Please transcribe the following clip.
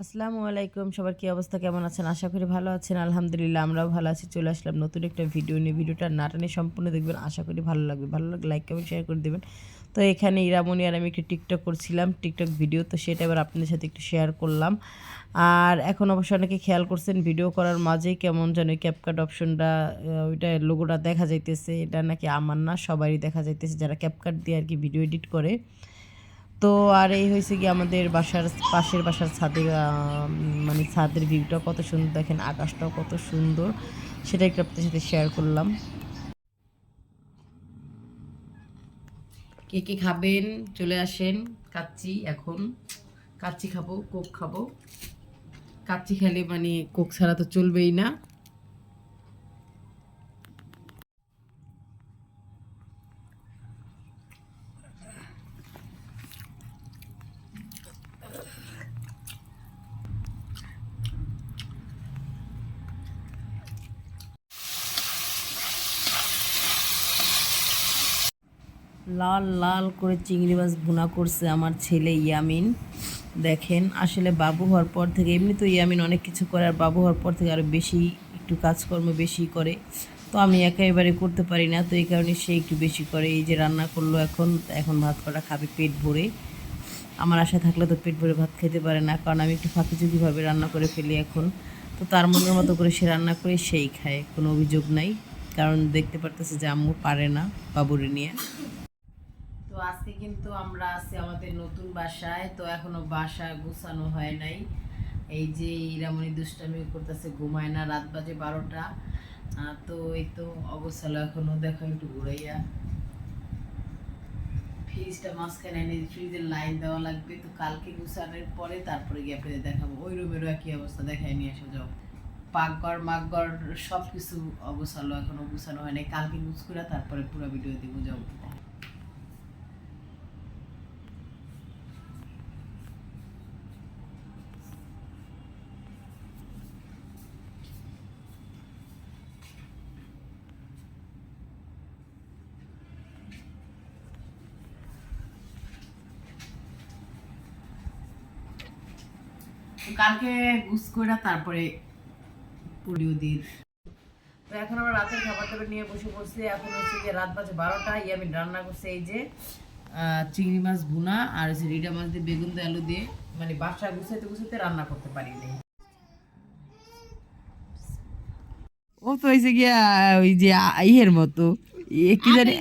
আসসালামু আলাইকুম, সবার কি অবস্থা, কেমন আছেন? আশা করি ভালো আছেন। আলহামদুলিল্লাহ আমরাও ভালো আছি। চলে আসলাম নতুন একটা ভিডিও নিয়ে। ভিডিওটা না টেনে সম্পূর্ণ দেখবেন, আশা করি ভালো লাগবে। ভালো লাগলে লাইক কমেন্ট শেয়ার করে দেবেন। তো এখানে ইরামনি আর আমি একটু টিকটক করছিলাম, টিকটক ভিডিও, তো সেটা এবার আপনাদের সাথে একটু শেয়ার করলাম। আর এখন অবশ্য অনেকে খেয়াল করছেন ভিডিও করার মাঝেই কেমন যেন ক্যাপকাট অপশনটা, ওইটা লোগোটা দেখা যাইতেছে। এটা নাকি আমার না, সবারই দেখা যাইতেছে যারা ক্যাপকাট দিয়ে আর কি ভিডিও এডিট করে। তো আর এই হয়েছে কি আমাদের বাসার পাশের বাসার ছাদের মানে ছাদের ভিউটা কত সুন্দর, দেখেন আকাশটাও কত সুন্দর, সেটা একটু আপনাদের সাথে শেয়ার করলাম। কে কে খাবেন চলে আসেন। কাচ্চি, এখন কাচ্চি খাবো, কোক খাবো। কাচ্চি খেলে মানে কোক ছাড়া তো চলবেই না। লাল লাল করে চিংড়ি মাছ ভুনা করছে আমার ছেলে ইয়ামিন। দেখেন আসলে বাবু হওয়ার পর থেকে, এমনি তো ইয়ামিন অনেক কিছু করে, আর বাবু হওয়ার পর থেকে আরও বেশি একটু কাজকর্ম বেশি করে। তো আমি একেবারে করতে পারি না, তো এই কারণে সে একটু বেশি করে। এই যে রান্না করলো, এখন এখন ভাত করা খাবে পেট ভরে। আমার আশায় থাকলে তো পেট ভরে ভাত খেতে পারে না, কারণ আমি একটু ফাঁকিঝুঁকিভাবে রান্না করে ফেলি এখন। তো তার মনের মতো করে সে রান্না করে সেই খায়, কোনো অভিযোগ নাই। কারণ দেখতে পারতেছে যে আম্মু পারে না বাবুরে নিয়ে। তো আজকে কিন্তু আমরা আছি আমাদের নতুন বাসায়, তো এখনো বাসা গোছানো হয় নাই। এই যে ইরামনি দুষ্টামি করতেছে, ঘুমায় না, রাত বাজে 12টা। তো এই তো অগোছালো এখনো, দেখো একটু ঘুরাইয়া। ফ্রিজটা মাঝখানে এনে ফ্রিজের লাইন দেওয়া লাগবে, তো কালকে গুছানোর পরে তারপরে গিয়ে আপনাদের দেখাবো। ওই রুমেরও একই অবস্থা, দেখাই নিয়ে আসা যাও। পাকঘর মাকঘর সব কিছু অগোছালো, এখনো গুছানো হয় নাই। কালকে গুছ করে তারপরে পুরো ভিডিও দিব, যাও। কালকে গুছ করে তারপরে পুরিও দিই। তো এখন আমরা রাতের খাবার দাবার নিয়ে বসে পড়ছি। এখন হচ্ছে যে রাত বাজে 12টা। ইয়ামিন রান্না করছে এই যে চিংড়ি মাছ ভুনা, আর হচ্ছে রিডা মাছ দিয়ে বেগুন দিয়ে আলু দিয়ে, মানে বাসা গুছাইতে গুছাইতে রান্না করতে পারি নাই। ও তো হয়েছে গিয়া ওই যে ইয়ের মতো, কি জানি